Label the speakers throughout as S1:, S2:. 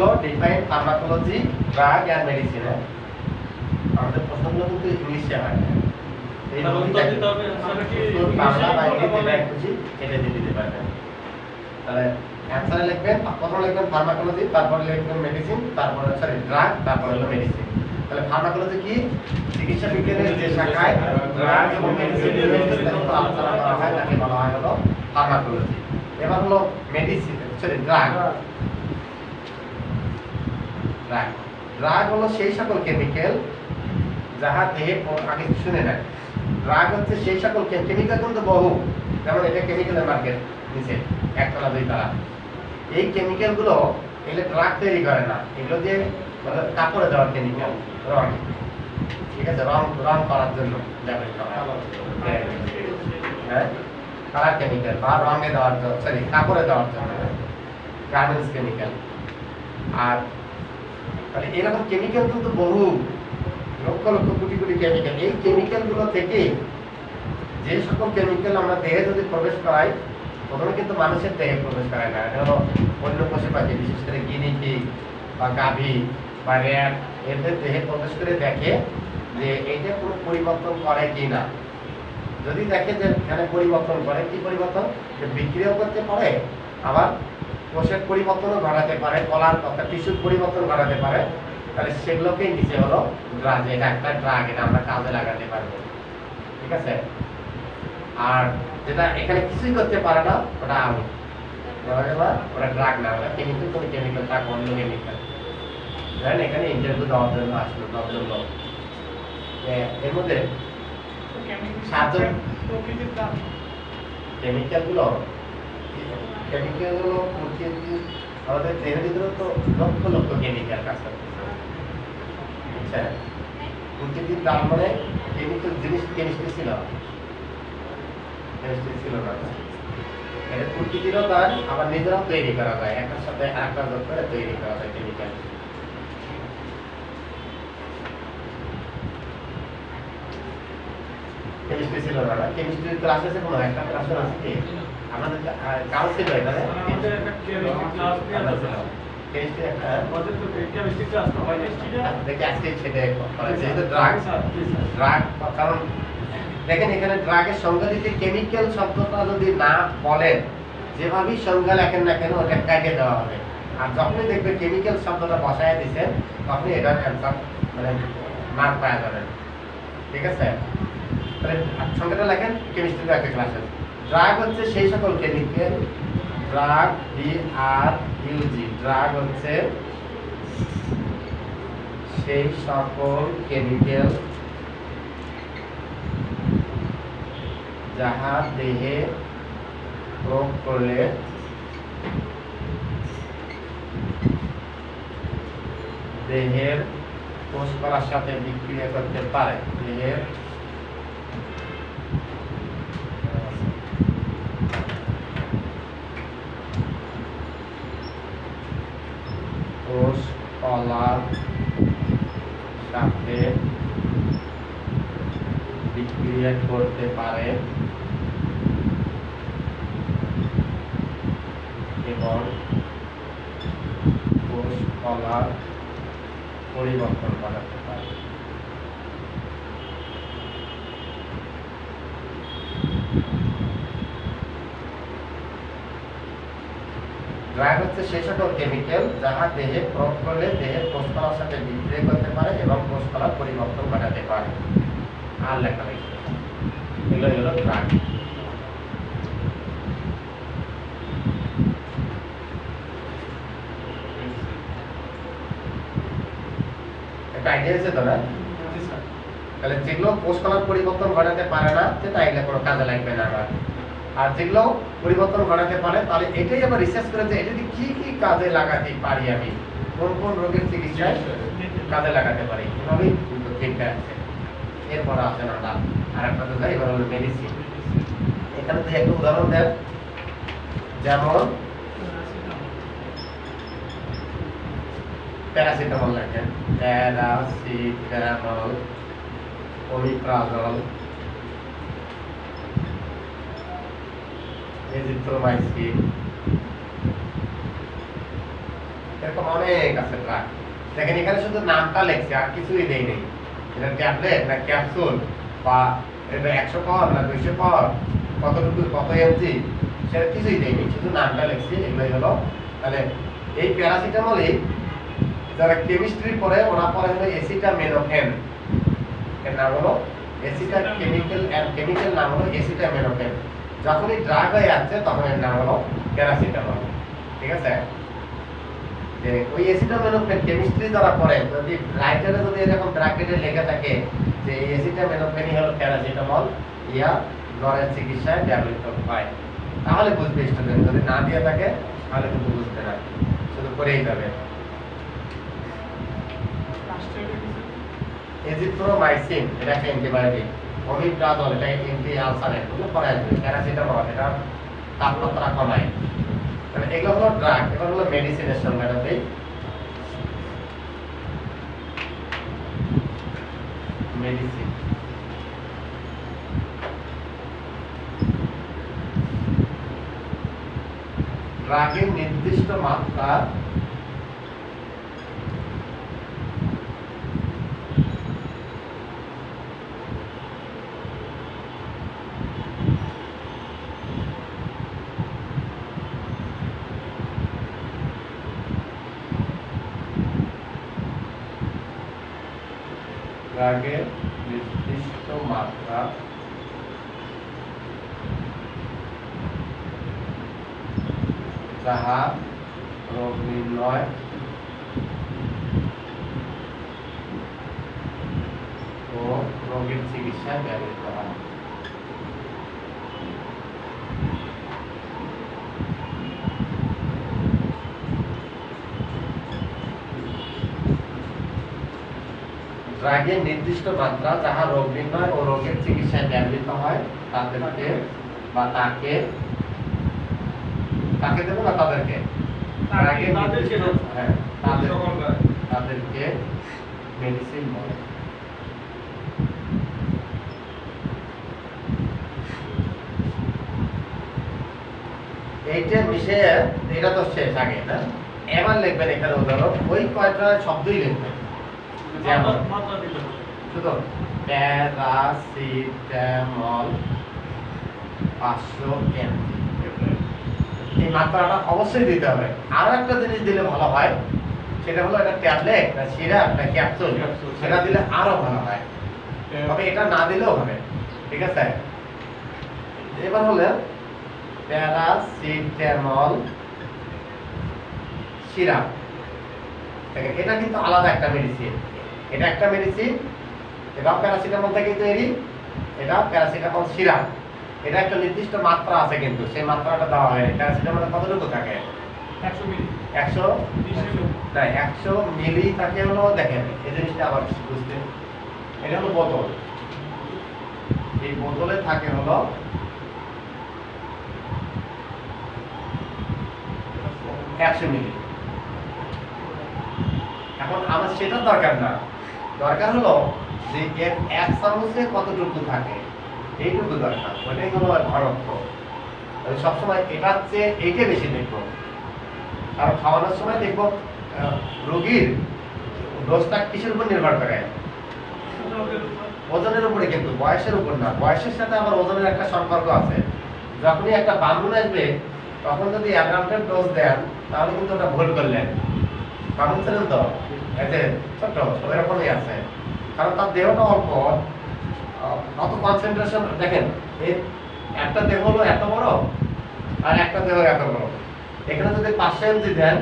S1: হলো define pharmacology, drug and medicine. আমাদের প্রশ্নগুলো কিন্তু ইংলিশে হয় না, এই উত্তর দিতে হবে বাংলা বা ইংরেজি যেটা খুশি এটা দিয়ে দিতে পারবেন। তাহলে অ্যানসারে লিখবেন, প্রথমে লিখবেন ফার্মাকোলজি, তারপরে লিখবেন মেডিসিন, তারপরে ড্রাগ, তারপরে হলো মেডিসিন। তাহলে ফার্মাকোলজি কি? চিকিৎসা বিজ্ঞানের যে শাখায় ড্রাগ এবং মেডিসিন নিয়ে বিস্তারিত আলোচনা করা হয় তাকে বলা হয় হলো ফার্মাকোলজি। এবার হলো মেডিসিন, ড্রাগ। ড্রাগ হলো সেই সকল কেমিক্যাল যাহা দেহে, আগে শুনে নেন, ড্রাগ হচ্ছে সেই সকল কেমিক্যাল কিন্তু বহু, যেমন এটা কেমিক্যালের মার্কেট নিচে একতলা দুইতলা। এই কেমিক্যালগুলো এগুলো ড্রাগ তৈরি করে না, এগুলো দিয়ে কাপড়ে দেওয়ার কেমিক্যাল, রং, ঠিক আছে, রং করার জন্য ব্যবহৃত হয়। হ্যাঁ, কালার কেমিক্যাল বা রঙে দেওয়ার জন্য, সরি কাপড়ে দেওয়ার জন্য, গার্মেন্টস কেমিক্যাল। আর তাহলে এরকম কেমিক্যাল কিন্তু বহু, লক্ষ লক্ষ কোটি কোটি কেমিক্যাল। এই কেমিক্যালগুলো থেকে যে সকল কেমিক্যাল আমরা দেহে যদি প্রবেশ করাই, প্রথমে কিন্তু মানুষের দেহে প্রবেশ করায় না, এটা হলো অন্য পশু পাখি, বিশেষ করে গিনি পিগ বা গাভী বা র্যাট, এদের দেহে প্রবেশ করে দেখে যে এইটা কোনো পরিবর্তন করে কি না। যদি দেখে যে এখানে পরিবর্তন করে, কি পরিবর্তন, যে বিক্রিয়াও করতে পারে, আবার কোষের পরিবর্তনও ঘটাতে পারে, কলার অর্থাৎ টিস্যুর পরিবর্তন ঘটাতে পারে, তাহলে সেগুলোকেই নিচে হলো ড্রাগ। এটা একটা ড্রাগ, এটা আমরা কাজে লাগাতে পারবো, ঠিক আছে। আর যেটা এখানে কিছুই করতে পারে না, ওটা আউট, ওটা ড্রাগ না, ওটা কেমিক্যাল, কোনো কেমিক্যাল, তা অন্য কেমিক্যাল। জানেন এখানে ইন্টারভিউ দেওয়ার জন্য আসলো 10 জন লোক, এর মধ্যে 7 জন কেমিক্যালগুলো আমাদের দেহের ভিতরে তো লক্ষ লক্ষ কেমিক্যাল কাজ করতেছে, বুঝছে। প্রকৃতির দাম মানে কেমিক্যাল জিনিস, কেমিস্ট্রি ছিল না, এটা প্রকৃতিরও দান, আবার নিজেরাও তৈরি করা যায়, একটার সাথে আরেকটা যোগ করে তৈরি করা যায় কেমিক্যাল। কেমিস্ট্রি ছিল না, কেমিস্ট্রি ক্লাস আছে, কোনো একটা ক্লাস আছে কি আমাদের কাল ছিল, এটা কারণ দেখেন এখানে ড্রাগের সংজ্ঞা দিতে কেমিক্যাল শব্দটা যদি না বলেন, যেভাবেই সংজ্ঞা লেখেন না কেন ওটা কাটে দেওয়া হবে। আর যখনই দেখবে কেমিক্যাল শব্দটা বসায় দিচ্ছেন, তখনই এটার অ্যান্সার মানে মার্ক পাওয়া যাবেন, ঠিক আছে। তাহলে সংজ্ঞাটা লেখেন, কেমিস্ট্রির একটা ক্লাস আছে। ড্রাগ হচ্ছে সেই সকল কেমিক্যাল, ড্রাগ, DRUG, ড্রাগ হচ্ছে সেই সকল কেমিক্যাল যাহা দেহে প্রয়োগ করলে দেহের কোষকলার সাথে বিক্রিয়া করতে পারে, দেহের কোষকলার সাথে বিক্রিয়া করতে পারে এবং কোষকলার পরিবর্তন ঘটাতে পারে। ড্রাগ হচ্ছে সেই সকল কেমিক্যাল যাহা দেহে প্রয়োগ করলে দেহের কোষকলার সাথে বিক্রিয়া করতে পারে এবং কোষকলার পরিবর্তন ঘটাতে পারে। আর লেখা লিখবে, এগুলো হলো ড্রাগ। একটা আইডিয়া আছে তো না? তাহলে যেগুলো কোষকলার পরিবর্তন ঘটাতে পারে না, সেটা এগুলো কোনো কাজে লাগবে না। আর যেগুলো পরিবর্তন ঘটাতে পারে, তাহলে এটাই আবার রিসার্চ করে যে এটা কি কি কাজে লাগাতে পারি, আমি কোন কোন রোগের চিকিৎসায় কাজে লাগাতে পারি, এভাবেই চিন্তা আছে। এরপর আসেন আমরা আর একটা তো যাই, এবার হলো মেডিসিন। এখানে তো একটা উদাহরণ দেন, যেমন প্যারাসিটামল লেখেন, প্যারাসিটামল, ওমিপ্রাজল, এজিথ্রোমাইসিন, এরকম অনেক আছে ড্রাগ। দেখেন এখানে শুধু নামটা লেখছে আর কিছুই দেই নেই, এটা ট্যাবলেট না ক্যাপসুল বা এটা 100 পাওয়ার না 200 পাওয়ার কতটুকু কত এমজি সেটা কিছুই দেই নেই, শুধু নামটা লেখছি। এগুলোই হলো তাহলে এই প্যারাসিটামলই যারা কেমিস্ট্রি পড়ে ওরা পড়ে হলো অ্যাসিটামিনোফেন, এর নাম হলো কেমিক্যাল নাম হলো অ্যাসিটামিনোফেন। যখনই ড্রাগ হয়ে যাচ্ছে তখন এর নাম হলো প্যারাসিটামল। ঠিক আছে, যে ওই অ্যাসিটামিনোফেন কেমিস্ট্রি যারা পড়ে যদি রাইটারে যদি এরকম ব্র্যাকেটে লেখা থাকে যে এই অ্যাসিটামিনোফেনই হলো প্যারাসিটামল, ইয়া জ্বরের চিকিৎসায় ব্যবহৃত হয়, তাহলে বুঝবে স্টুডেন্ট। যদি না দিয়ে থাকে তাহলে কিন্তু বুঝবে না, শুধু করেই যাবে। এজিথ্রোমাইসিন এটা একটা অ্যান্টিবায়োটিক, ওমিপ্রাজল এটা অ্যান্টি আলসারেন্ট, এগুলো পড়ে আসবে। প্যারাসিটামল এটা তাপমাত্রা কমায়। মানে এগুলো হলো ড্রাগ, এগুলো হলো মেডিসিনের সংজ্ঞাটাতে। মেডিসিন ড্রাগের নির্দিষ্ট মাত্রা ড্রাগের নির্দিষ্ট মাত্রা যাহা রোগ নির্ণয় ও রোগের চিকিৎসায় ব্যবহৃত হয়। ড্রাগের নির্দিষ্ট মাত্রা যাহা রোগ নির্ণয় ও রোগের চিকিৎসায় ব্যবহৃত হয় তাদেরকে বা তাকে দেবো না তাদেরকে তাদেরকে মেডিসিন বলে। এইটা বিষয়ে এটা তো শেষ আগে না, এবার লিখবেন এখানে উদাহরণ ওই কয়টা শব্দই লিখবেন। শুধু প্যারাসিটামল 500 mg, এই মাত্রাটা অবশ্যই দিতে হবে। আরো একটা জিনিস দিলে ভালো হয়, সেটা হলো একটা ট্যাবলেট না সিরাপ না ক্যাপসুল, সেটা দিলে আরো ভালো হয়, তবে এটা না দিলেও হবে। ঠিক আছে, এবার হলো প্যারাসিটামল সিরাপ। এটা কিন্তু আলাদা একটা মেডিসিন, এটা একটা মেডিসিন, এটা প্যারাসিটামল থেকে তৈরি, এটা প্যারাসিটামল সিরাপ। এটা একটা নির্দিষ্ট মাত্রা আছে, কিন্তু সেই মাত্রাটা দেওয়া হয়। প্যারাসিটামলে কতটুকু থাকে? 100 মিলি। 100 না 100 মিলি থাকে হলো, দেখেন এই জিনিসটা আবার বুঝতে, এটা হলো বোতল, এই বোতলে থাকে হলো 100 মিলি। এখন আমার সেটা দরকার না, দরকার হলো যে এর 1 চামচে কতটুকু থাকে, এইটুকু দরকার। ওইটাই হলো ঘনত্ব। সবসময় এটার চেয়ে এইটা বেশি দেখবো, আর খাওয়ানোর সময় দেখবো রোগীর ডোজটা কিসের উপর নির্ভর করে? ওজনের উপরে, কিন্তু বয়সের উপর না। বয়সের সাথে আবার ওজনের একটা সম্পর্ক আছে। যখনই একটা বামুন আসবে তখন যদি অ্যাডাল্টের ডোজ দেন তাহলে কিন্তু ওটা ভুল করলেন। বামুন ছিলেন তো, এতে ছোট এরকমই আছে, কারণ তার দেহটা অল্প, অত কনসেন্ট্রেশন। দেখেন এই একটা দেহ হলো এত বড় আর একটা দেহ এত বড়, এখানে যদি 500 mg দেন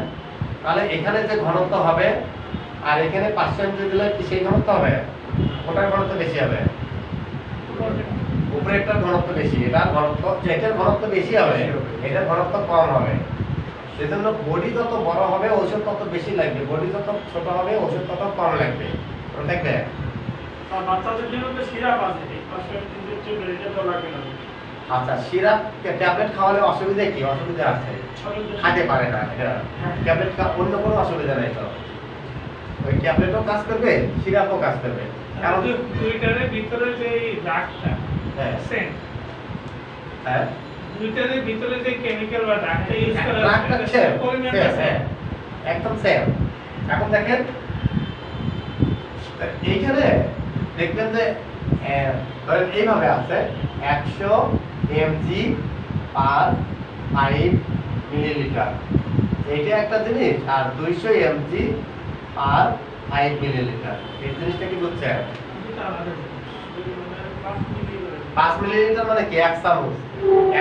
S1: তাহলে এখানে যে ঘনত্ব হবে আর এখানে 500 mg দিলে কি সেই ঘনত্ব হবে? ওটার ঘনত্ব বেশি হবে, উপরেরটার ঘনত্ব বেশি, এটার ঘনত্ব, যেটার ঘনত্ব বেশি হবে এটার ঘনত্ব কম হবে। সেজন্য বডি যত বড় হবে ওষুধ তত বেশি লাগবে, বডি যত ছোট হবে ওষুধ তত কম লাগবে। দেখবে
S2: বাচ্চাদের জন্য তো সিরাপ আছে, 500 mg এটা তো লাগবে না।
S1: আচ্ছা, সিরাপ ট্যাবলেট খাওয়ালে অসুবিধা কি? অসুবিধা আছে, খাইতে পারে না। ট্যাবলেট অন্য কোনো অসুবিধা নেই, তো ওই ট্যাবলেটও কাজ করবে, সিরাপও কাজ করবে।
S2: কারণ দুইটার ভিতরে যে ড্রাগটা,
S1: হ্যাঁ
S2: সেন্ট,
S1: হ্যাঁ
S2: দুইটার ভিতরে যে কেমিক্যাল বা ড্রাগটা ইউজ করা
S1: ড্রাগটা আছে, হ্যাঁ একদম সেম। এখন দেখেন এইখানে দেখবেন যে ধরেন এইভাবে আছে 100 mg পার 5 মিলিলিটার, এইটা একটা জিনিস, আর 200 mg পার 5 মিলিলিটার, এই জিনিসটা কি বুঝছেন?
S2: এটা আলাদা জিনিস। মানে
S1: 5 মিলিলিটার মানে কি? এক চামচ,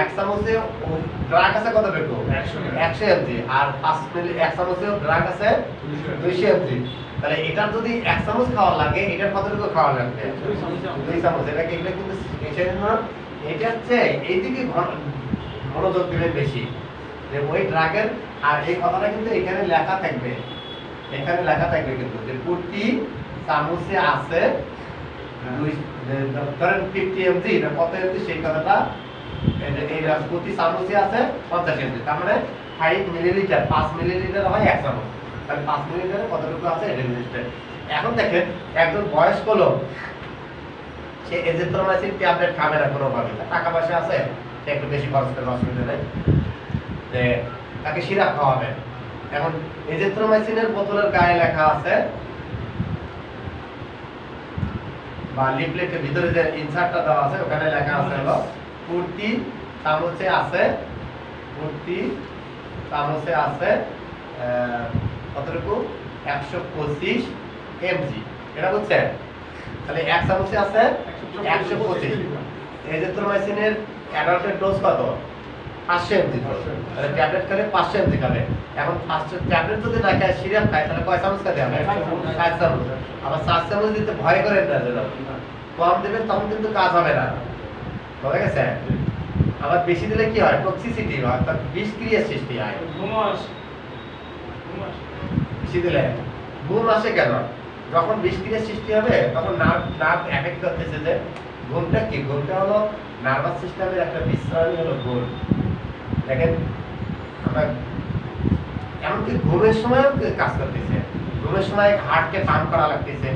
S1: এক চামচে ড্রাগ আছে কতটুকু? 100 mg, আর 5 মিলি এক চামচে ড্রাগ আছে 200 mg। তাহলে এটার যদি এক চামচ খাওয়া লাগে, এটার কতটুকু খাওয়া লাগবে? 2 চামচ। এটা কিন্তু এটার চেয়ে এইদিকে মনোযোগ দিবেন বেশি, যে ওই ড্রাগের। আর এই কথাটা কিন্তু এখানে লেখা থাকবে, এখানে লেখা থাকবে কিন্তু যে প্রতি চামচে আছে ধরেন 50 mg, না কত mg সেই কথাটা এই প্রতি চামচে আছে 50 mg। তার মানে 5 মিলিলিটার, 5 মিলিলিটার হয় এক চামচ, তাহলে 5 মিলিলিটারে কতটুকু আছে এটা জিনিসটা। এখন দেখেন একজন বয়স্ক লোক, সে এজিথ্রোমাইসিন ট্যাবলেট খাবে না কোনোভাবে, টাকা পয়সা আছে, সে একটু বেশি খরচ করে, অসুবিধা নেই, যে তাকে সিরাপ খাওয়াবে। এখন এজিথ্রোমাইসিনের বোতলের গায়ে লেখা আছে বা লিফলেটের ভিতরে যে ইনসার্টটা দেওয়া আছে ওখানে লেখা আছে হলো প্রতি চামচে আছে, প্রতি চামচে আছে কতটুকু? 125 mg। এটা বুঝছেন? তাহলে এক চামচে আছে 125। এজিথ্রোমাইসিনের অ্যাডাল্টের ডোজ কত? 500 mg। তাহলে ট্যাবলেট খেলে 500 mg খাবে। এখন 500 ট্যাবলেট যদি না খায়, সিরাপ খায়, তাহলে কয় চামচ খেতে হবে? 4 চামচ। আবার 4 চামচ দিতে ভয় করেন না, যেন কম দেবেন তখন কিন্তু কাজ হবে না, বুঝা গেছে? আবার বেশি দিলে কি হয়? টক্সিসিটি হয়, অর্থাৎ বিষক্রিয়ার সৃষ্টি হয়। বেশি দিলে ঘুম আসে কেন? যখন বিষক্রিয়ার সৃষ্টি হবে তখন নার্ভ এফেক্ট করতেছে। যে ঘুমটা কি? ঘুমটা হলো নার্ভাস সিস্টেমের একটা বিশ্রামই হলো ঘুম। দেখেন আমরা এমনকি ঘুমের সময়ও কাজ করতেছে, ঘুমের সময় হার্টকে পাম্প করা লাগতেছে,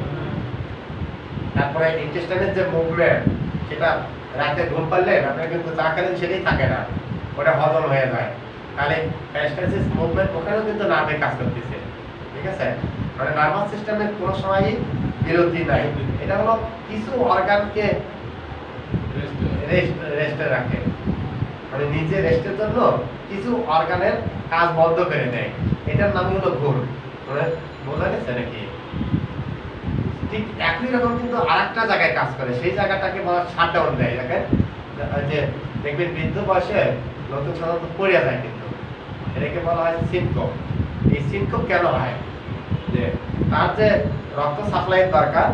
S1: তারপরে ইন্টেস্টাইনের যে মুভমেন্ট, সেটা রাতে ঘুম পারলে আপনার কিন্তু চা খেলেন সেটাই থাকে না, ওটা হজম হয়ে যায়। তাহলে প্যারাস্টাইসিস মুভমেন্ট ওখানেও কিন্তু নার্ভে কাজ করতেছে, ঠিক আছে? মানে নার্ভাস সিস্টেমের কোনো সময়ই বিরতি নাই। এটা হলো কিছু অর্গানকে রেস্টে রাখে, মানে নিজে রেস্টের জন্য কিছু অর্গানের কাজ বন্ধ করে দেয়, এটার নামই হলো ঘুম। মানে বোঝা গেছে নাকি? ঠিক একই রকম কিন্তু আরেকটা জায়গায় কাজ করে, সেই জায়গাটাকে বলা শাটডাউন দেয়। দেখেন যে দেখবেন বৃদ্ধ বয়সে নতুন সাধারণত পড়ে যায়, কিন্তু এটাকে বলা হয় সিনকোপ। এই সিনকোপ কেন হয়? যে তার যে রক্ত সাপ্লাইয়ের দরকার,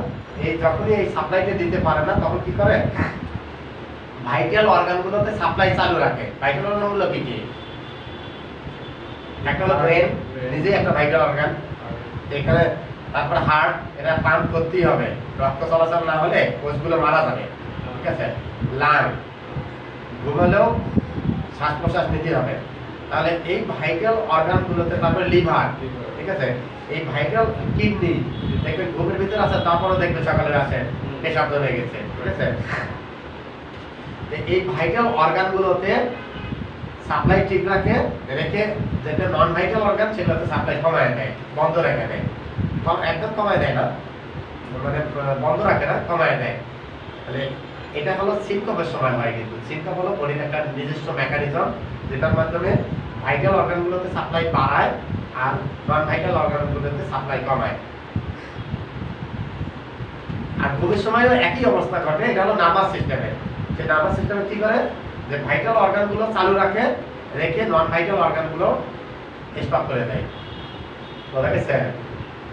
S1: এই যখনই এই সাপ্লাইটা দিতে পারে না, তখন কি করে? ভাইটাল অর্গানগুলোতে সাপ্লাই চালু রাখে। ভাইটাল অর্গানগুলো কি কি? একটা হলো ব্রেন, নিজেই একটা ভাইটাল অর্গান, এখানে। তারপর হার্ট, এটা পাম্প করতেই হবে, রক্ত চলাচল না হলে কোষগুলো মারা যাবে, ঠিক আছে? লাং, ঘুমালেও শ্বাস প্রশ্বাস নিতে হবে। তাহলে এই ভাইটাল অর্গানগুলোতে, তারপরে লিভার, ঠিক আছে? এই ভাইটাল কিডনি দেখবেন ঘুমের ভিতরে আছে, তারপরে দেখবেন সকালে আসে পেশাব হয়ে গেছে, ঠিক আছে? এই ভাইটাল অর্গানগুলোতে সাপ্লাই ঠিক রেখে যেটা নন ভাইটাল অর্গান সেগুলোতে সাপ্লাই কমায় দেয়, বন্ধ রেখে দেয়। একদম কমায় দেয় না, মানে বন্ধ রাখে না, কমায় দেয়। তাহলে এটা হলো সিনকোপের সময় হয়। কিন্তু সিনকোপ হলো বডির একটা নিজস্ব মেকানিজম, যেটার মাধ্যমে ভাইটাল অর্গানগুলোতে সাপ্লাই বাড়ায় আর নন ভাইটাল অর্গানগুলোতে সাপ্লাই কমায়। আর ঘুমের সময়ও একই অবস্থা ঘটে। এটা হলো নার্ভাস সিস্টেমে। সেই নার্ভাস সিস্টেমে কি করে? যে ভাইটাল অর্গানগুলো চালু রেখে নন ভাইটাল অর্গানগুলো স্টপ করে দেয়, বোঝা গেছে?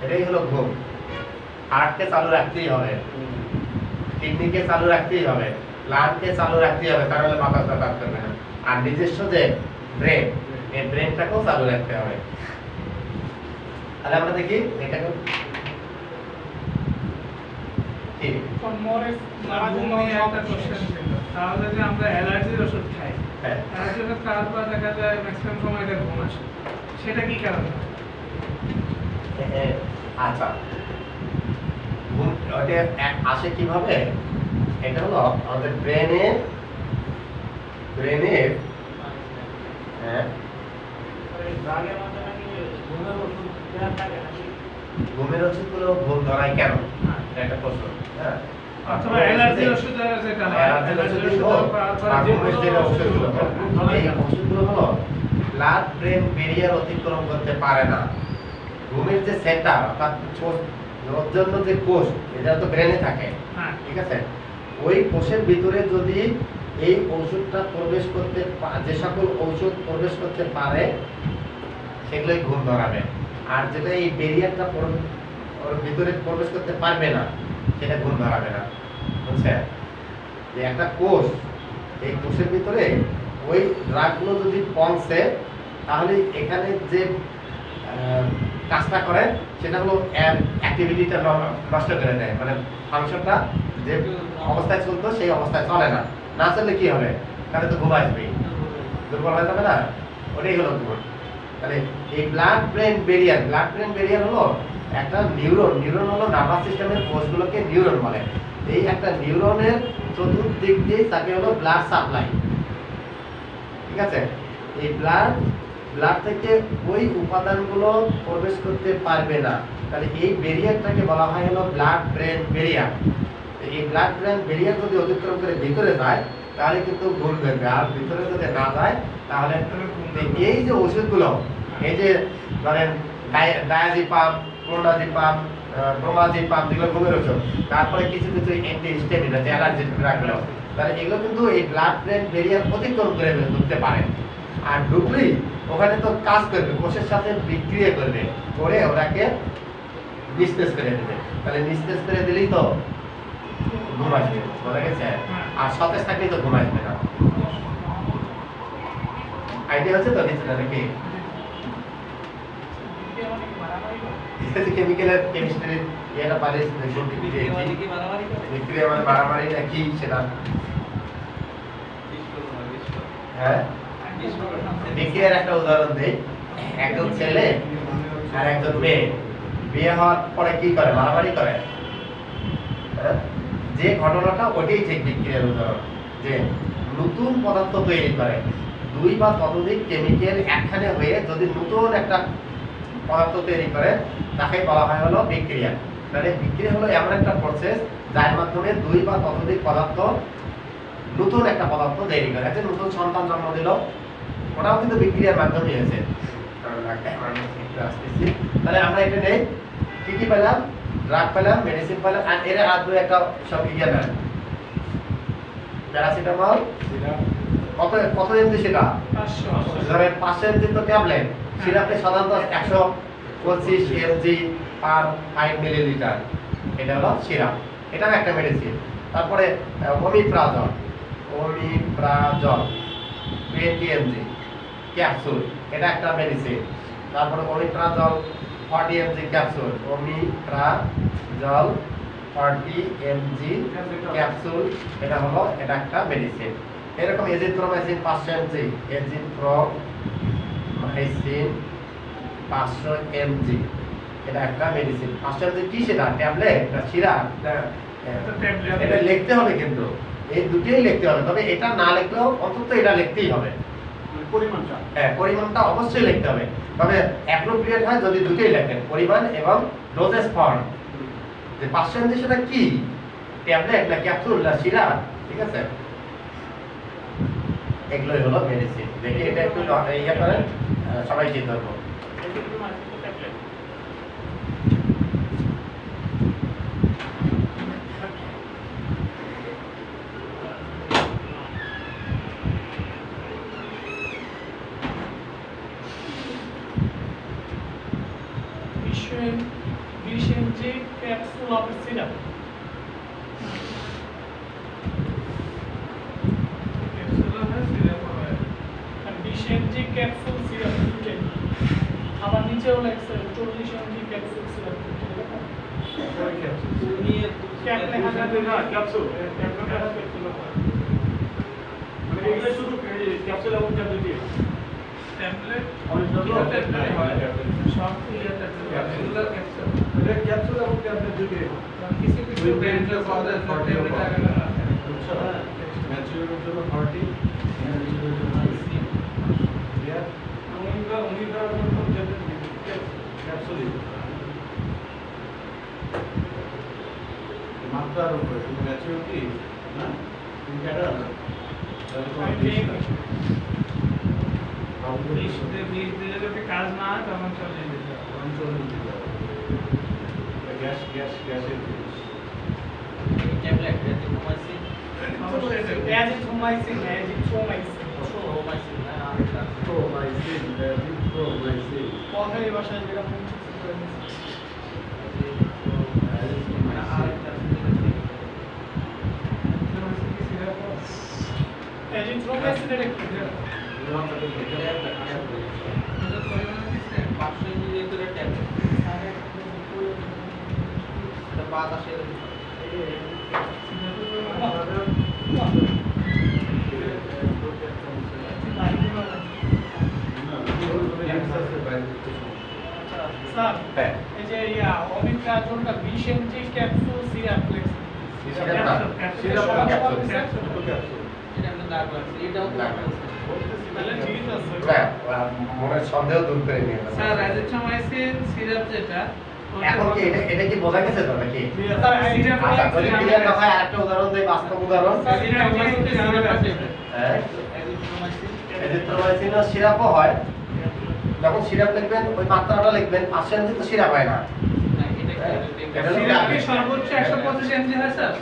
S1: এটাই হলো ঘুম। হার্টকে চালু রাখতেই হবে, কিডনিকে চালু রাখতেই হবে, লাংকে চালু রাখতেই হবে, তাহলে বাতাসটা কাজ করবে না। আর নিজস্ব যে ব্রেন, এই ব্রেনটাকেও চালু রাখতে হবে। তাহলে আমরা দেখি এটাকে কি
S2: তাহলে যে আমরা অ্যালার্জির ওষুধ খাই, অ্যালার্জির ওষুধ খাওয়ার পর দেখা যায় ম্যাক্সিমাম সময় এটা ঘুম আসে, সেটা কি কারণে?
S1: আচ্ছা, ঘুম ওটা আসে কিভাবে? এটা হলো আমাদের ব্রেনের হ্যাঁ ঘুমের ওষুধগুলো ঘুম ধরায় কেন? এটা একটা প্রশ্ন। হ্যাঁ,
S2: অথবা অ্যালার্জির ওষুধ যেটা
S1: অ্যালার্জির ওষুধ হোক বা ঘুমের যে ওষুধগুলো হোক, এই ওষুধগুলো হলো ব্লাড ব্রেন ব্যারিয়ার অতিক্রম করতে পারে না। ঘুমের যে সেন্টার অর্থাৎ ওর জন্য যে কোষ, এটা তো ব্রেনে থাকে, ঠিক আছে, ওই কোষের ভিতরে যদি এই ঔষধটা প্রবেশ করতে যে সকল ঔষধ প্রবেশ করতে পারে সেগুলোই ঘুম ধরাবে। আর যেটা এই ব্যারিয়ারটা ওর ভিতরে প্রবেশ করতে পারবে না সেটা ঘুম ধরাবে না। বুঝছেন? যে একটা কোষ, এই কোষের ভিতরে ওই ড্রাগগুলো যদি পৌঁছে তাহলে এখানে যে কাজটা করে সেটা হলো অ্যাক্টিভিটিটা নষ্ট করে দেয়, মানে ফাংশনটা যে অবস্থায় চলতো সেই অবস্থায় চলে না। না চললে কি হবে? তাহলে তো ঘুম আসবেই, দুর্বল হয়ে যাবে না? ওটাই হলো ঘুম। তাহলে এই ব্লাড ব্রেন ব্যারিয়ার হলো একটা নিউরন হলো নার্ভাস সিস্টেমের কোষগুলোকে নিউরন বলে। এই একটা নিউরনের চতুর্দিক দিয়ে তাকে হলো ব্লাড সাপ্লাই, ঠিক আছে। এই ব্লাড থেকে ওই উপাদানগুলো প্রবেশ করতে পারবে না, তাহলে এই ব্যারিয়ারটাকে বলা হয় হলো ব্লাড ব্রেন ব্যারিয়ার। এই ব্লাড ব্রেন ব্যারিয়ার যদি অতিক্রম করে ভিতরে যায় তাহলে কিন্তু ঘুম ধরবে, আর ভিতরে যদি না যায় তাহলে এই যে ওষুধগুলো, এই যে ধরেন ডায়াজিপাম, ক্লোনাজিপাম, ব্রোমাজিপাম, যেগুলো ঘুমের ওষুধ, তারপরে কিছু অ্যান্টিহিস্টামিন আছে, অ্যালার্জিক ড্রাগগুলো, তাহলে এগুলো কিন্তু এই ব্লাড ব্রেন ব্যারিয়ার অতিক্রম করে ঢুকতে পারে। আর ঢুকলেই ওখানে তো কাজ করবে, কোষের সাথে বিক্রিয়া করবে, করে ওটাকে নিস্তেজ করে দেবে। তাহলে নিস্তেজ করে দিলেই তো ঘুম আসবে, বোঝা গেছে? আর সতেজ থাকলেই তো ঘুম আসবে না। আইডিয়া হচ্ছে তো নিচে নাকি? কেমিক্যালের কেমিস্ট্রির এটা পারে বিক্রিয়া মানে মারামারি নাকি সেটা? হ্যাঁ, বিক্রিয়ার একটা উদাহরণ দেই। একজন ছেলে আর একজন মেয়ে বিয়ে হওয়ার পরে কি করে? মারামারি করে। যে ঘটনাটা ওটাই ঠিক বিক্রিয়ার উদাহরণ, যে নতুন পদার্থ তৈরি করে, দুই বা ততোধিক কেমিক্যাল একখানে হয়ে যদি নতুন একটা পদার্থ তৈরি করে তাকে বলা হয় হলো বিক্রিয়া। মানে বিক্রিয়া হলো এমন একটা প্রসেস যার মাধ্যমে দুই বা ততোধিক পদার্থ নতুন একটা পদার্থ তৈরি করে। যে নতুন সন্তান জন্ম দিল, ওটাও কিন্তু বিক্রিয়ার মাধ্যমে হয়েছে। তাহলে আমরা এটা নেই, কি কি পেলাম? ড্রাগ পেলাম, মেডিসিন পেলাম, আর এর আর দুই একটা সব ইয়ে নেয়। প্যারাসিটামল কত এমজি? সেটা 500 এমজি তো ট্যাবলেট। সিরাপে সাধারণত 125 এমজি পার 5 মিলিলিটার, এটা হলো সিরাপ, এটাও একটা মেডিসিন। তারপরে ওমিপ্রাজল 20 এমজি ক্যাপসুল, এটা একটা মেডিসিন। তারপরে omeprazole 40 MG capsule, omeprazole 40 MG capsule, এটা একটা মেডিসিন। এরকম এজিথ্রোমাইসিন 500 এমজি, এজিথ্রোমাইসিন 500 এমজি, এটা একটা মেডিসিন। 500 এমজি কি? সেটা ট্যাবলেট না সিরাপ? এটা লিখতে হবে, কিন্তু এই দুটোই লিখতে হবে। তবে এটা না লিখলেও অন্তত এটা লিখতেই হবে, পরিমাণটা। হ্যাঁ, পরিমাণটা অবশ্যই লিখতে হবে। তবে অ্যাপ্রোপ্রিয়েট হয় যদি দুটোই লেখেন, পরিমাণ এবং ডোজেস ফর্ম। যে 500 এমজি সেটা কি? ট্যাবলেট না ক্যাপসুল না সিরাপ? ঠিক আছে, এগুলোই হলো মেডিসিন। দেখি এটা একটু ইয়ে করেন, সবাই চিন্তা করবো।
S2: Capsule of syrup. Capsule syrup আবার নিচেও লেখছে 40 এমজি ক্যাপসুল সিরাপ। ওই ক্যাপসুল নিয়ে ক্যাপ লেখা যাবে না, ক্যাপসুল মানে এগুলো শুধু ক্যাপসুল এবং ট্যাবলেট দিয়ে ট্যাবলেট অনেক হয় সব ক্যাপসুল এটা ক্যাপসুল এবং ট্যাবলেট দিয়ে কিছু কিছু ব্র্যান্ডে পাওয়া যায় ট্যাবলেট আগে না ন্যাচুরাল জন্য 40 ন্যাচুরাল জন্য 60 ইয়া উনিটা মতো ট্যাবলেট ক্যাপসুল
S3: মাত্রার উপরে তুমি ম্যাচুরিটি না তুমি ক্যাডার তাহলে তোমার
S2: যদি কাজ না হয় তখন চলে যেতে হবে।
S3: অঞ্চল নিতে যাবে গ্যাসের জিনিস
S4: ট্যাবলেট এজিথ্রোমাইসিন
S2: অ্যাজিথ্রোমাইসিন
S4: থ্রোমাইসিন না আরেকটা
S3: প্রোমাইসিন
S2: কথাই ভাষায় যেটা বলছি অ্যাজিথ্রোমাইসিন এটা কি? স্যার
S1: হ্যাঁ
S2: এই যে অমিপ্রাজনটা 20 এমজি ক্যাপসুল সিরাপ লেখছে। তাহলে ঠিক আছে।
S1: হ্যাঁ মনের সন্দেহ দূর করে নিয়ে গেল।
S4: স্যার অ্যাজিথ্রোমাইসিন সিরাপ যেটা
S1: এখন কি এটা কি বোঝা গেছে তো নাকি?
S2: স্যার সিরাপ
S1: আচ্ছা যদি ক্লিয়ার না হয় আরেকটা উদাহরণ দেই, বাস্তব উদাহরণ। হ্যাঁ এজিথ্রোমাইসিন সিরাপও হয়। যখন সিরাপ লিখবেন ওই মাত্রাটা লিখবেন, 500 এমজি তো সিরাপ হয় না।
S2: সিরাপে সর্বোচ্চ 125 এমজি হয় স্যার।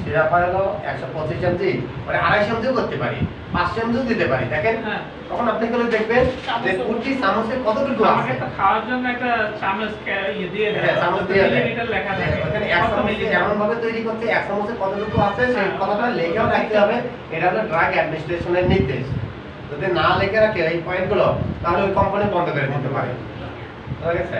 S1: সিরাপ হয় হলো 125 এমজি, মানে 250 এমজিও করতে পারি, 500 এমজিও দিতে পারি। দেখেন
S2: হ্যাঁ।
S1: তখন আপনি করে দেখবেন যে প্রতি চামচে কতটুকু
S2: আমাকে
S1: আছে।
S2: তো খাওয়ার জন্য একটা চামচ ইয়ে দিয়ে দেয়।
S1: হ্যাঁ চামচ দিয়ে দেয়।
S2: মিলিলিটার লেখা থাকে।
S1: ওখানে 1 চামচে এমন ভাবে তৈরি করতে 1 চামচে কতটুকু আছে সেই কথাটা লেখেও রাখতে হবে। এটা হলো ড্রাগ অ্যাডমিনিস্ট্রেশনের নির্দেশ। যদি না লিখে রাখে এই পয়েন্টগুলো, তাহলে ওই কোম্পানি বন্ধ করে দিতে পারে। ঠিক আছে?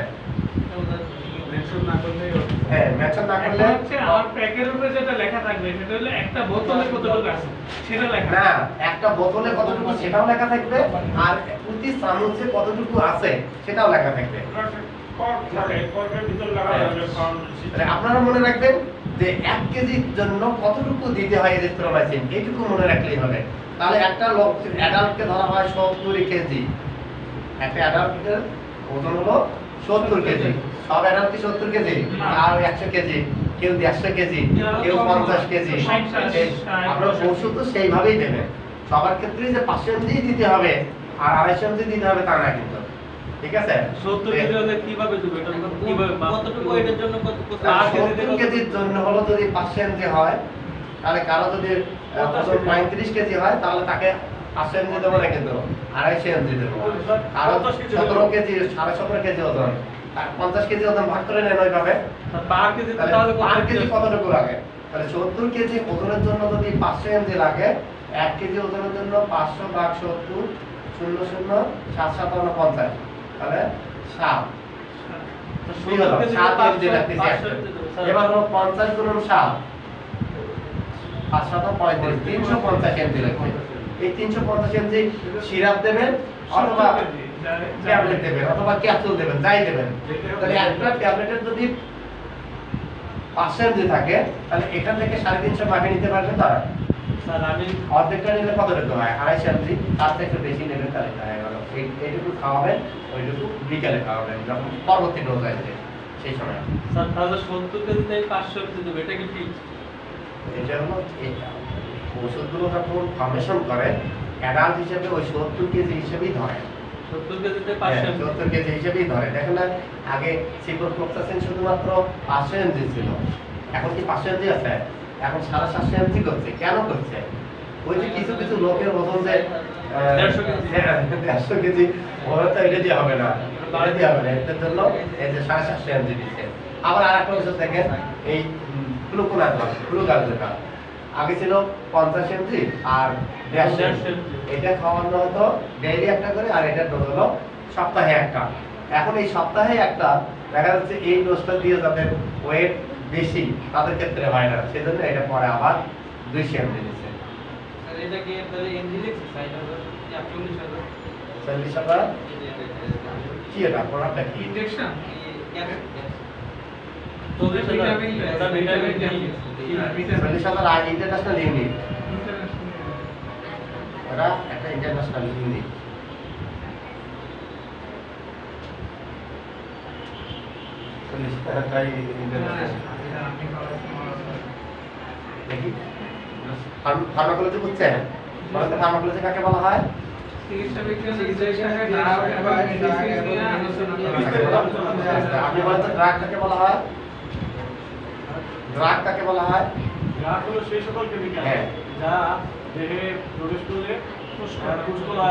S3: মেনশন না করলেই
S1: হ্যাঁ মেনশন না করলে
S2: এখন হচ্ছে আমার প্যাকের উপরে যেটা লেখা থাকবে সেটা হলো একটা বোতলে কতটুকু আছে সেটা লেখা
S1: না, একটা বোতলে কতটুকু সেটাও লেখা থাকবে, আর প্রতি চামচে কতটুকু আছে সেটাও লেখা থাকবে। তাহলে আপনারা মনে রাখবেন যে 1 কেজির জন্য কতটুকু দিতে হয় এজিথ্রোমাইসিন, এইটুকু মনে রাখলেই হবে। তাহলে একটা লোক অ্যাডাল্টকে ধরা হয় 70 কেজি, একটা অ্যাডাল্টের ওজন হলো 70 কেজি। সব অ্যাডাল্ট কি 70 কেজি? আর 100 কেজি, কেউ 150 কেজি, কেউ 50 কেজি। আপনার ওষুধ তো সেইভাবেই দেবেন। সবার ক্ষেত্রেই যে 500 এমজি দিতে হবে আর 250 এমজি দিতে হবে তা না কিন্তু। ঠিক আছে?
S4: 70 কেজি হলে কিভাবে দেব এটা কিভাবে কতটুকু এটার জন্য কত
S1: 70 কেজির জন্য হলো যদি 500 এমজি হয়, তাহলে কারো যদি 35 কেজি হয় তাহলে তাকে 500 এমজি দেবো না, কিন্তু 250 এমজি দেবো। কারো 17 কেজি 17.5 কেজি ওজন, আর 50 কেজি ওজন ভাগ করে নেন ওইভাবে।
S4: পার কেজি
S1: তাহলে
S4: তাহলে
S1: পার কেজি কতটুকু লাগে? তাহলে 70 কেজি ওজনের জন্য যদি 500 এমজি লাগে, 1 কেজি ওজনের জন্য 500 ভাগ 70 00 7 7 50, তাহলে 7 কি হলো? 7 এমজি লাগতেছে একটা। এবার হলো 50 গুণন 7, 5 7 35, 350 এমজি লাগবে। এই 350 এমজি সিরাপ দেবেন অথবা ট্যাবলেট দেবেন অথবা ক্যাপসুল দেবেন, যাই দেবেন। তাহলে একটা ট্যাবলেটের যদি 500 এমজি থাকে, তাহলে এখান থেকে 350 মাপে নিতে পারবে তারা।
S4: স্যার আমি
S1: অর্ধেকটা নিলে কতটুকু হয়? 250 এমজি। তার থেকে একটু বেশি নেবেন তাহলে হয়ে গেল। এইটুকু খাওয়াবেন, ওইটুকু বিকালে খাওয়াবেন, যখন পরবর্তী ডোজ আসবে সেই সময়।
S4: স্যার তাহলে 70 কেজি থেকে 500 কেজি দেব এটা কি ঠিক?
S1: এটা হলো এটা ওষুধগুলো যখন ফর্মেশন করে অ্যাডাল্ট হিসেবে ওই 70 কেজি হিসেবেই ধরে।
S4: 70 কেজিতে 500
S1: 70 কেজি হিসেবেই ধরে। দেখেন না, আগে সিপ্রোফ্লক্সাসিন শুধুমাত্র 500 এমজি ছিল, এখন কি 500 এমজি আছে? এখন 750 এমজি করছে। কেন করছে? ওই যে কিছু কিছু লোকের ওজন যে 150 কেজি, ওরা তো এটা দিয়ে হবে না, এটা দিয়ে হবে না। এটার জন্য এই যে 750 এমজি দিচ্ছে। আবার আরেকটা ওষুধ দেখেন, এই গ্লুকোনাজল, গ্লুকাজোটা আগে ছিল 50 এমজি আর 150 এমজি। এটা খাওয়ানো হতো ডেইলি একটা করে, আর এটা ডোজ হলো সপ্তাহে একটা। এখন এই সপ্তাহে একটা দেখা যাচ্ছে এই ডোজটা দিয়ে যাদের ওয়েট বেশি তাদের ক্ষেত্রে হয় না, সেজন্য এটা পরে আবার 200 এমজি দিচ্ছে।
S4: স্যার এটা কি তাহলে এমজি লিখছে সাইড হবে কি 40,000
S1: 40,000 কি এটা প্রোডাক্টটা কি?
S2: ইনজেকশন
S4: তো ভিটামিন এটা ভিটামিন
S1: 40,000 আর ইন্টারন্যাশনাল ইউনিট, ওরা একটা ইন্টারন্যাশনাল ইউনিট। তাই দেখি ফার্মাকোলজি বুঝছেন? বলেন তো ফার্মাকোলজি কাকে বলা হয়?
S2: চিকিৎসা বিজ্ঞান চিকিৎসাকে ড্রাগ এবং মেডিসিন নিয়ে আলোচনা করা।
S1: আপনি বলেন তো ড্রাগ কাকে বলা হয়? ড্রাগ কাকে বলা হয়?
S2: ড্রাগ হলো সেই সকল কেমিক্যাল
S1: হ্যাঁ।
S2: যা দেহে প্রবেশ করলে পুষ্কলা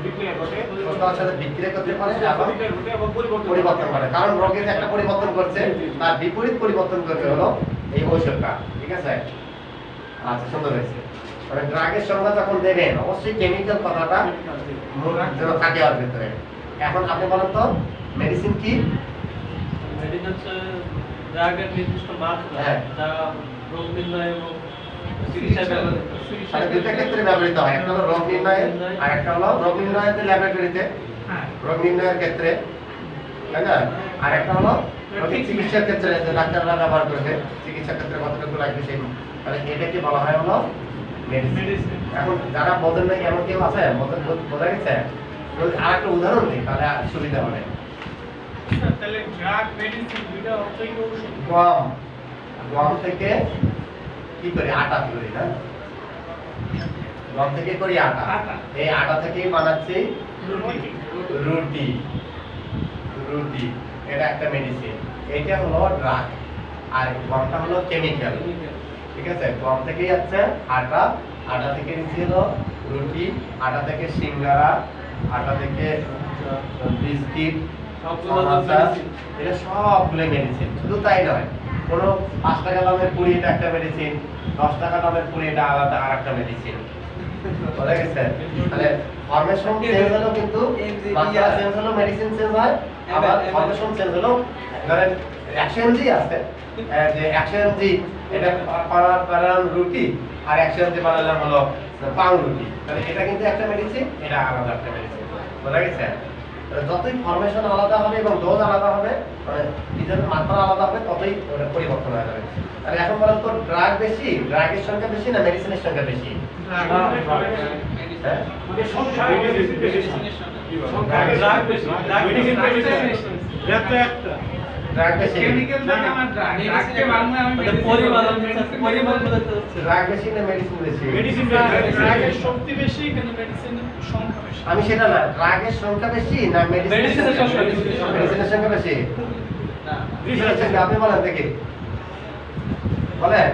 S2: বিক্রিয়া ঘটে
S1: কোষকলার সাথে বিক্রিয়া করতে পারে এবং
S2: বিক্রিয়া ঘটে এবং
S1: পরিবর্তন করে। কারণ রোগের যে একটা পরিবর্তন করছে তার বিপরীত পরিবর্তন করবে হলো এই ঔষধটা। ঠিক আছে? আচ্ছা, সুন্দর হয়েছে। মানে ড্রাগের সংজ্ঞা যখন দেবেন অবশ্যই কেমিক্যাল কথাটা যেন থাকে ওর ভিতরে। এখন আপনি বলেন তো মেডিসিন কি?
S4: মেডিসিন হচ্ছে ড্রাগের নির্দিষ্ট মাত্রা
S1: হ্যাঁ।
S4: যা রোগ নির্ণয় এবং চিকিৎসা ব্যবহৃত
S1: মানে দুইটা ক্ষেত্রে ব্যবহৃত হয়। একটা হলো রোগ নির্ণয়ে আর একটা হলো রোগ নির্ণয়ের ল্যাবরেটরিতে রোগ নির্ণয়ের ক্ষেত্রে, তাই না? আর একটা হলো রোগের চিকিৎসার ক্ষেত্রে যে ডাক্তাররা ব্যবহার করবে চিকিৎসার ক্ষেত্রে কতটুকু লাগবে সেই। তাহলে এটাকে বলা হয় হলো মেডিসিন। এখন যারা বোঝেন না এমন কেউ আছে বোঝা গেছে? আর একটা উদাহরণ দিই তাহলে সুবিধা হবে।
S2: তাহলে ড্রাগ মেডিসিন দুইটা অর্থই ঔষধ।
S1: গম থেকে কি করি? আটা তৈরি, না? গম থেকে করি আটা।
S2: আটা।
S1: এই আটা থেকেই বানাচ্ছি
S2: রুটি।
S1: রুটি। রুটি এটা একটা মেডিসিন। এটা হলো ড্রাগ আর গমটা হলো কেমিক্যাল। ঠিক আছে? গম থেকে যাচ্ছে আটা, আটা থেকে নিচ্ছি হলো রুটি, আটা থেকে সিঙ্গারা, আটা থেকে বিস্কিট, সমোসা, এটা সবগুলো মেডিসিন। শুধু তাই নয়, কোনো 5 টাকা দামের পুরি এটা একটা মেডিসিন, 10 টাকা দামের পুরি এটা আলাদা আর একটা মেডিসিন। বুঝা গেছে? তাহলে ফরমেশন চেঞ্জ হলো কিন্তু মাত্রা চেঞ্জ হলো, মেডিসিন চেঞ্জ হয়, আবার ফরমেশন চেঞ্জ হলো। ধরেন 100 mg আছে, যে 100 mg এটা বানালাম রুটি আর 100 mg বানালাম হলো পাউরুটি। তাহলে এটা কিন্তু একটা মেডিসিন, এটা আলাদা একটা মেডিসিন। বুঝা গেছে? যতই ফরমেশন আলাদা হবে এবং ডোজ আলাদা হবে, মানে নিজের মাত্রা আলাদা হবে, ততই ওটা পরিবর্তন হয়ে যাবে। তাহলে এখন বলেন তো ড্রাগ বেশি, ড্রাগের সংখ্যা বেশি না মেডিসিনের সংখ্যা বেশি? হ্যাঁ?
S4: ড্রাগ বেশি
S1: ড্রাগ বেশি।
S2: কেমিক্যাল থেকে আমার ড্রাগ ড্রাগকে বাংলা আমি
S4: পরিমাণ বোঝাতে হচ্ছে
S1: ড্রাগ বেশি না মেডিসিন বেশি?
S2: ড্রাগের শক্তি বেশি কিন্তু মেডিসিনের সংখ্যা বেশি।
S1: আমি সেটা না, ড্রাগের সংখ্যা বেশি না মেডিসিনের সংখ্যা বেশি? মেডিসিনের সংখ্যা বেশি। কিসের সংখ্যা? আপনি বলেন দেখি, বলেন।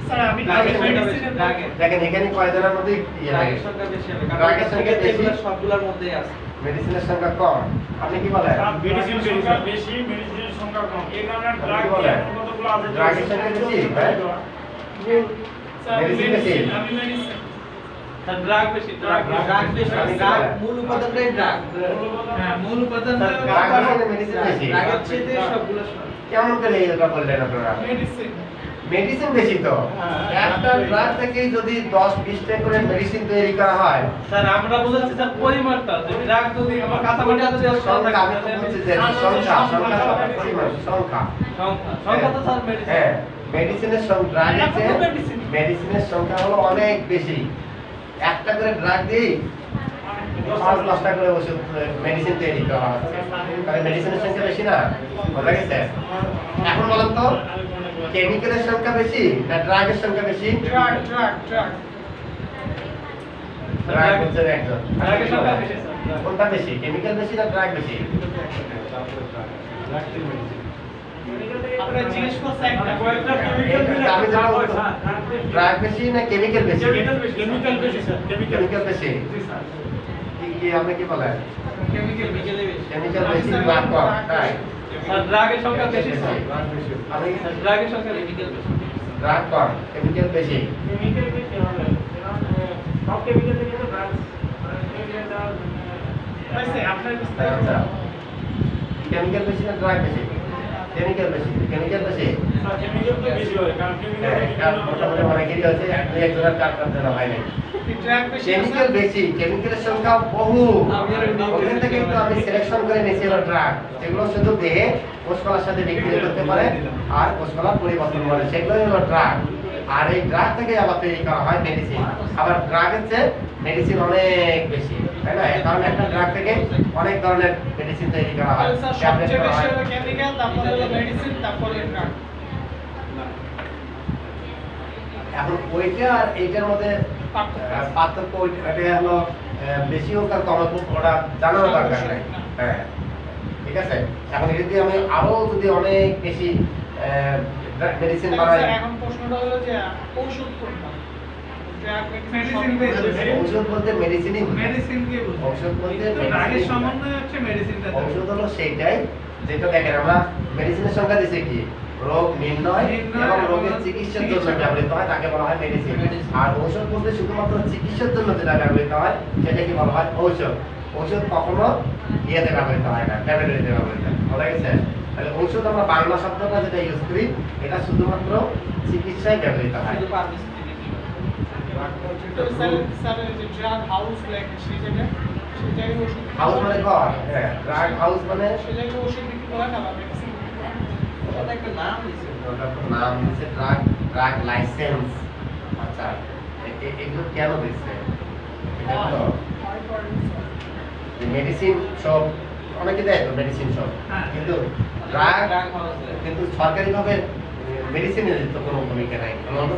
S2: স্যার আমি মেডিসিনের
S1: দেখেন এখানে কয়জনের মধ্যে ইয়ে লাগে?
S4: ড্রাগের সংখ্যা বেশি হবে
S1: ড্রাগের সংখ্যা বেশি,
S4: এগুলো সবগুলোর মধ্যেই আছে
S1: মেডিসিনের সংখ্যা কম। আপনি কি বলেন?
S2: মেডিসিনের সংখ্যা বেশি মেডিসিনের সংখ্যা কম। এই কারণে ড্রাগ কতগুলো আছে
S1: ড্রাগের সংখ্যা বেশি, হ্যাঁ? মেডিসিন বেশি।
S2: আমি মেডিসিন
S4: আর ড্রাগ বেশি ড্রাগ বেশি
S1: ড্রাগ
S4: মূল উপাদানটাই ড্রাগ
S2: হ্যাঁ মূল উপাদানটা
S1: ড্রাগ বেশি না মেডিসিন বেশি?
S4: ড্রাগের চেয়ে সবগুলো
S1: কেমন করে এটা বললেন আপনারা?
S2: মেডিসিন
S1: মেডিসিন বেশি তো। একটা ড্রাগ থেকে যদি 10-20টা করে মেডিসিন তৈরি করা হয়,
S4: স্যার আমরা বলছি স্যার পরিমাণটা যে ড্রাগ যদি আমার কাঁচামাটি আছে যে
S1: সংখ্যা আমি তো বলছি যে সংখ্যা
S4: সংখ্যা তো স্যার মেডিসিন
S1: হ্যাঁ, মেডিসিনের সংখ্যা ড্রাগের চেয়ে মেডিসিনের সংখ্যা হলো অনেক বেশি। একটা করে ড্রাগ দিই 5-10টা করে ওষুধ মেডিসিন তৈরি করা হচ্ছে, তাহলে মেডিসিনের সংখ্যা বেশি না? বোঝা গেছে? এখন বলেন তো কেমিক্যালের সংখ্যা বেশি না ড্রাগের সংখ্যা বেশি?
S2: ড্রাগ ড্রাগ ড্রাগ
S1: ড্রাগ হচ্ছে একজন।
S4: ড্রাগের সংখ্যা বেশি স্যার
S1: কোনটা বেশি, কেমিক্যাল বেশি না ড্রাগ বেশি?
S2: আপনারা জিজ্ঞেস করছেন একটা
S1: আমি জানা ড্রাগ বেশি না কেমিক্যাল বেশি?
S2: কেমিক্যাল বেশি স্যার
S1: কেমিক্যাল বেশি। কি আপনি কি বলেন?
S2: কেমিক্যাল বেশি
S1: কেমিক্যাল বেশি, ড্রাগ কম, তাই?
S4: স্যার ড্রাগের সংখ্যা বেশি স্যার
S1: আমি
S4: ড্রাগের সংখ্যা কেমিক্যাল বেশি
S1: ড্রাগ কম, কেমিক্যাল বেশি।
S2: কেমিক্যাল বেশি হবে সব কেমিক্যাল থেকে তো ড্রাগস আচ্ছা আপনার
S1: আচ্ছা, কেমিক্যাল বেশি না ড্রাগ বেশি? কেমিক্যাল বেশি। কেমিক্যাল বেশি?
S2: কেমিক্যাল তো বেশি হয় কারণ
S1: হ্যাঁ, কারণ মোটামুটি অনেকেরই আছে, 1-2 একজনের 4-5 হয় নাই।
S2: ড্রাগ বেশি
S1: কেমিক্যাল বেশি, কেমিক্যালের সংখ্যা বহু। ওখান থেকে কিন্তু আমি সিলেকশন করে নিয়েছি হলো ড্রাগ, যেগুলো শুধু দেহে কোষকলার সাথে বিক্রিয়া করতে পারে আর কোষকলার পরিবর্তন করে, সেগুলোই হলো ড্রাগ। আর এই ড্রাগ থেকে আবার তৈরি করা হয় মেডিসিন। আবার ড্রাগের চেয়ে মেডিসিন অনেক বেশি, তাই না? কারণ একটা ড্রাগ থেকে অনেক ধরনের মেডিসিন তৈরি করা হয়, ট্যাবলেট
S2: সবচেয়ে
S1: করা
S2: বেশি
S1: হয়।
S2: হলো কেমিক্যাল, তারপরে হলো মেডিসিন, তারপরে ড্রাগ।
S1: এখন ওইটা আর এইটার মধ্যে পার্থক্য এটা হলো বেশি হোক আর কম হোক ওটা জানার দরকার নাই। হ্যাঁ, ঠিক আছে। এখন এটা দিয়ে আমি আরো যদি অনেক বেশি মেডিসিন বানাই,
S2: এখন প্রশ্নটা হলো যে ঔষধ কোনটা? ড্রাগ,
S3: মেডিসিন
S1: ঔষধ বলতে মেডিসিনই
S3: মেডিসিন কে বুঝি?
S1: ঔষধ বলতে
S3: ড্রাগের সমন্বয় হচ্ছে মেডিসিনটা।
S1: ঔষধ হলো সেইটাই যেটা দেখেন আমরা মেডিসিনের সংখ্যা দিছি কি রোগ নির্ণয় এবং রোগের চিকিৎসার জন্য ব্যবহৃত হয় তাকে বলা হয় মেডিসিন। আর ঔষধ বলতে শুধুমাত্র চিকিৎসার জন্য যেটা ব্যবহৃত হয় সেটাকে বলা হয় ঔষধ। ঔষধ কখনো ইয়েতে ব্যবহৃত হয় না, ল্যাবরেটরিতে ব্যবহৃত হয়। বোঝা গেছে? তাহলে ঔষধ আমরা বাংলা শব্দটা যেটা ইউজ করি এটা শুধুমাত্র চিকিৎসায় ব্যবহৃত হয়।
S4: শুধু ফার্মেসি থেকে কি
S2: স্যার যে ড্রাগ হাউস লেখে সেই জায়গায় ওষুধ
S1: হাউস মানে ঘর, হ্যাঁ, ড্রাগ হাউস মানে
S2: সেই জায়গায় ওষুধ বিক্রি করে না বা মেডিসিন বিক্রি করে না।
S4: ওটা একটা নাম দিছে।
S1: ওটার নাম দিচ্ছে ড্রাগ লাইসেন্স। আচ্ছা, এগুলো কেন দিচ্ছে? এটা হলো মেডিসিন সব অনেকে দেয় তো মেডিসিন সব,
S3: হ্যাঁ।
S1: কিন্তু ড্রাগ
S4: ড্রাগ হাউসে
S1: কিন্তু সরকারিভাবে মেডিসিনের তো কোনো ভূমিকা নাই। কারণ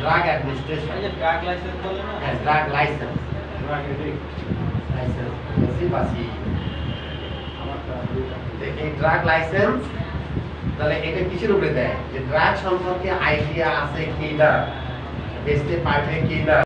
S1: ড্রাগ অ্যাডমিনিস্ট্রেশন,
S4: এই যে ড্রাগ লাইসেন্স বলে না,
S1: হ্যাঁ, ড্রাগ লাইসেন্স বাসি। এই ড্রাগ লাইসেন্স তাহলে এটা কিসের উপরে দেয়? যে ড্রাগ সম্পর্কে আইডিয়া আছে কি না, বেচতে পারবে কি না।